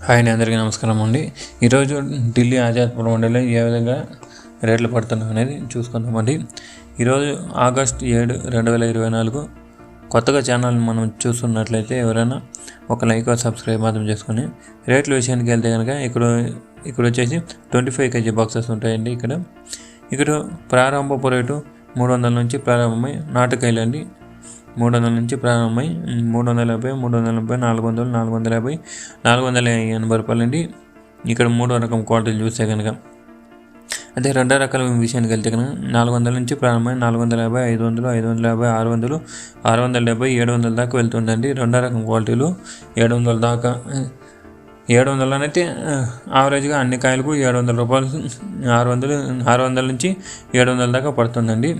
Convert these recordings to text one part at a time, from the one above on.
Hi అండి, అందరికీ నమస్కారం అండి. ఈరోజు ఢిల్లీ ఆజాద్పూర్ మండలిలో ఏ విధంగా రేట్లు పడుతున్నాయి అనేది చూసుకుందామండి. ఈరోజు ఆగస్ట్ 7, 2024 కొత్తగా ఛానల్ మనం చూస్తున్నట్లయితే ఎవరైనా ఒక లైక్ సబ్స్క్రైబ్ మాత్రం చేసుకొని రేట్ల విషయానికి వెళ్తే కనుక ఇక్కడ వచ్చేసి 25 kg బాక్సెస్ ఉంటాయండి. ఇక్కడ ప్రారంభపు రేటు 300 నుంచి ప్రారంభమై నాటుకాయలు అండి. 300 నుంచి ప్రారంభమై 350, 330, 400, 450, 480 రూపాయలు అండి. ఇక్కడ 3వ రకం క్వాలిటీలు చూస్తే కనుక అదే 2వ రకాల విషయానికి వెళ్తే కనుక 400 నుంచి ప్రారంభమై 450, 500, 550, 600, 670, 700 దాకా వెళ్తుందండి. 2వ రకం క్వాలిటీలు 700 దాకా. 700 అయితే యావరేజ్గా అన్ని కాయలకు 700 రూపాయలు, 600 నుంచి 700 దాకా పడుతుందండి.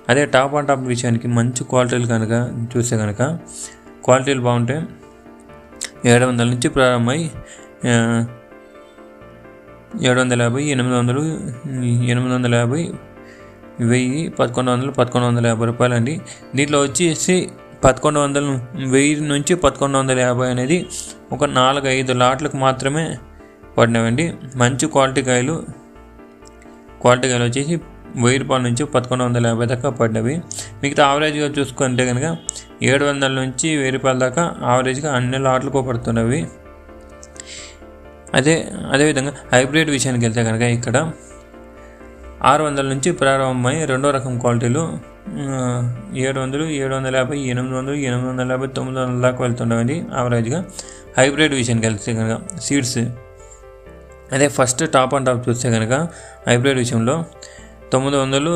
అదే టాప్ అండ్ టాప్ విషయానికి మంచి క్వాలిటీలు కనుక చూస్తే కనుక క్వాలిటీలు బాగుంటే 700 నుంచి ప్రారంభమై 750, 800, 850, 1000, 1150 రూపాయలు అండి. దీంట్లో వచ్చేసి 1100, 1000 నుంచి 1150 అనేది ఒక 4-5 లాట్లకు మాత్రమే పడినవండి. మంచి క్వాలిటీ కాయలు వచ్చేసి 1000 రూపాయల నుంచి 1150 దాకా పడినవి. మిగతా యావరేజ్గా చూసుకుంటే కనుక 700 నుంచి 1000 రూపాయల దాకా యావరేజ్గా అన్ని లాట్లకు పడుతున్నవి. అదేవిధంగా హైబ్రిడ్ విషయానికి వెళ్తే కనుక ఇక్కడ 600 నుంచి ప్రారంభమై 2వ రకం క్వాలిటీలు 700, 750, 800, 850, 900 దాకా వెళ్తుండవండి యావరేజ్గా. హైబ్రిడ్ విషయానికి వెళ్తే కనుక సీడ్స్ అదే ఫస్ట్ టాప్ అండ్ టాప్ చూస్తే కనుక హైబ్రిడ్ విషయంలో 900,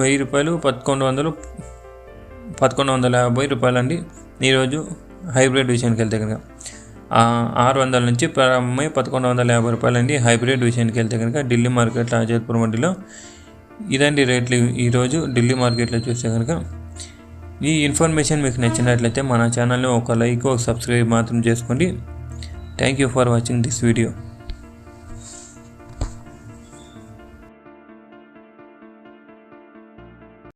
1000 రూపాయలు, 1150 రూపాయలు అండి. ఈరోజు హైబ్రిడ్ విషయానికి వెళ్తే కనుక 600 నుంచి ప్రారంభమై 1150 రూపాయలు అండి. హైబ్రిడ్ విషయానికి వెళ్తే కనుక ఢిల్లీ మార్కెట్లో ఆజాద్పూర్ మండలిలో ఇదండి రేట్లు ఈరోజు ఢిల్లీ మార్కెట్లో చూస్తే కనుక. ఈ ఇన్ఫర్మేషన్ మీకు నచ్చినట్లయితే మన ఛానల్ని ఒక లైక్, ఒక సబ్స్క్రైబ్ మాత్రం చేసుకోండి. Thank you for watching this video.